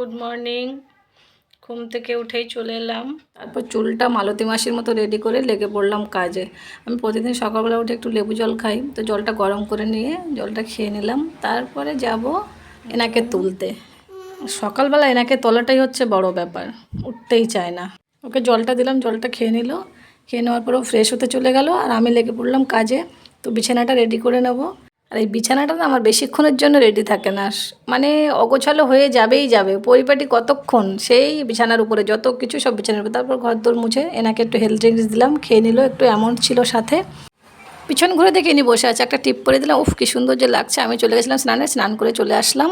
Good morning. ঘুম থেকে উঠেই চলে এলাম, তারপর চুলটা মালতী মাসির মতো রেডি করে লেগে পড়লাম কাজে। আমি প্রতিদিন সকালবেলা উঠে একটু লেবু জল খাই, তো জলটা গরম করে নিয়ে জলটা খেয়ে নিলাম। তারপরে যাব এনাকে তুলতে। সকালবেলা এনাকে তোলাটাই হচ্ছে বড় ব্যাপার, উঠতেই চায় না। ওকে জলটা দিলাম, জলটা খেয়ে নিল। খেয়ে নেওয়ার পরেও ফ্রেশ হতে চলে গেল, আর আমি লেগে পড়লাম কাজে। তো বিছানাটা রেডি করে নেব। আর এই বিছানাটা না আমার বেশিক্ষণের জন্য রেডি থাকে না, মানে অগোছালো হয়ে যাবেই যাবে, পরিপাটি কতক্ষণ সেই বিছানার উপরে যত কিছু সব বিছানার উপরে। তারপর ঘর দোর মুছে এনাকে একটু হেলথ ড্রিঙ্কস দিলাম, খেয়ে নিল। একটু অ্যামাউন্ট ছিল সাথে, পিছন ঘুরে দেখে ইনি বসে আছে, একটা টিপ করে দিলাম। উফ কি সুন্দর যে লাগছে। আমি চলে গেছিলাম স্নান করে চলে আসলাম।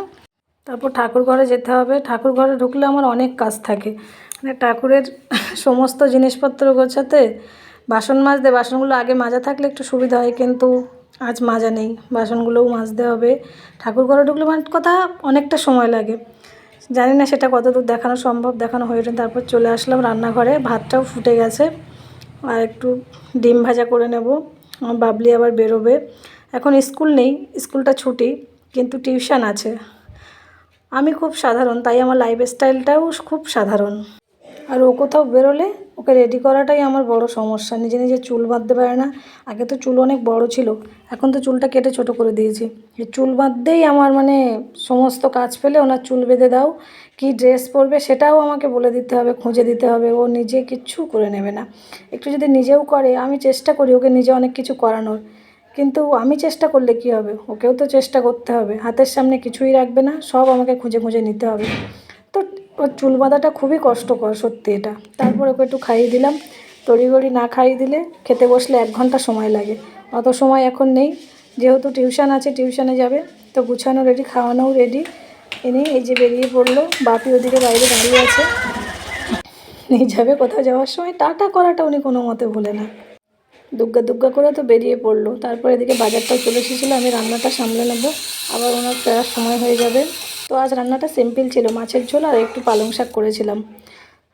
তারপর ঠাকুর ঘরে যেতে হবে। ঠাকুর ঘরে ঢুকলে আমার অনেক কাজ থাকে, মানে ঠাকুরের সমস্ত জিনিসপত্র গোছাতে, বাসন মাজতে। বাসনগুলো আগে মাজা থাকলে একটু সুবিধা হয়, কিন্তু আজ মাজা নেই, বাসনগুলোও মাজতে হবে। ঠাকুর ঘরে ঢুকলে মানে কথা অনেকটা সময় লাগে, জানি না সেটা কতদূর দেখানো সম্ভব, দেখানো হয়ে ওঠে। তারপর চলে আসলাম রান্নাঘরে, ভাতটাও ফুটে গেছে, আর একটু ডিম ভাজা করে নেব। আমার বাবলি আবার বেরোবে, এখন স্কুল নেই, স্কুলটা ছুটি, কিন্তু টিউশন আছে। আমি খুব সাধারণ, তাই আমার লাইফস্টাইলটাও খুব সাধারণ। আর ও কোথাও বেরোলে ওকে রেডি করাটাই আমার বড় সমস্যা। নিজে নিজে চুল বাঁধতে পারে না। আগে তো চুল অনেক বড় ছিল, এখন তো চুলটা কেটে ছোট করে দিয়েছি। এই চুল বাঁধতেই আমার মানে সমস্ত কাজ ফেলে ওনার চুল বেঁধে দাও, কি ড্রেস পরবে সেটাও আমাকে বলে দিতে হবে, খুঁজে দিতে হবে। ও নিজে কিচ্ছু করে নেবে না। একটু যদি নিজেও করে, আমি চেষ্টা করি ওকে নিজে অনেক কিছু করানোর, কিন্তু আমি চেষ্টা করলে কি হবে, ওকেও তো চেষ্টা করতে হবে। হাতের সামনে কিছুই রাখবে না, সব আমাকে খুঁজে খুঁজে নিতে হবে। তো ওর চুল বাঁধাটা খুবই কষ্টকর সত্যি এটা। তারপর ওকে একটু খাইয়ে দিলাম। তড়িঘড়ি না খাইয়ে দিলে খেতে বসলে 1 ঘন্টা সময় লাগে, অত সময় এখন নেই। যেহেতু টিউশন আছে, টিউশনে যাবে, তো গুছানো রেডি, খাওয়ানোও রেডি। এনে এই যে বেরিয়ে পড়লো। বাপি ওদিকে বাইরে দাঁড়িয়ে আছে, নিয়ে যাবে কোথাও। যাওয়ার সময় টাটা করাটা উনি কোনো মতে ভোলে না। দুগ্গা দুগ্গা করে তো বেরিয়ে পড়লো। তারপর এদিকে বাজারটাও চলে এসেছিলো, আমি রান্নাটা সামলে নেবো, আবার ওনার ফেরার সময় হয়ে যাবে। তো আজ রান্নাটা সিম্পল ছিল, মাছের ঝোল আর একটু পালং শাক করেছিলাম।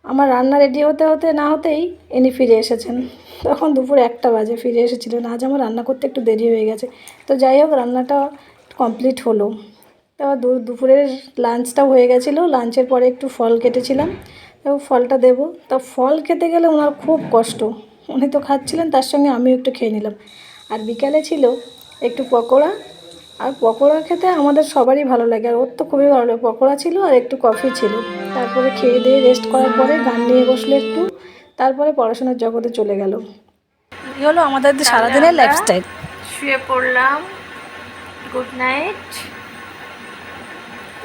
আমার রান্না রেডি হতে হতে না হতেই ইনি ফিরে এসেছেন। তখন দুপুর 1টা বাজে, ফিরে এসেছিলেন। আজ আমার রান্না করতে একটু দেরি হয়ে গেছে। তো যাই হোক, রান্নাটা কমপ্লিট হলো। তারপর দুপুরের লাঞ্চটাও হয়ে গেছিলো। লাঞ্চের পরে একটু ফল কেটেছিলাম, এবং ফলটা দেবো। তা ফল খেতে গেলে ওনার খুব কষ্ট। উনি তো খাচ্ছিলেন, তার সঙ্গে আমিও একটু খেয়ে নিলাম। আর বিকালে ছিল একটু পকোড়া, আর পকোড়া খেতে আমাদের সবারই ভালো লাগে, আর ওর তো খুবই ভালো লাগে। পকোড়া ছিল আর একটু কফি ছিল। তারপরে খেয়ে দিয়ে রেস্ট করার পরে গান নিয়ে বসলো একটু, তারপরে পড়াশোনার জগতে চলে গেল। এই হলো আমাদের সারাদিনের লাইফস্টাইল। শুয়ে পড়লাম। Good night.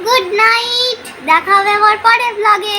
গুড নাইট, দেখা হবে আবার পরের ব্লগে।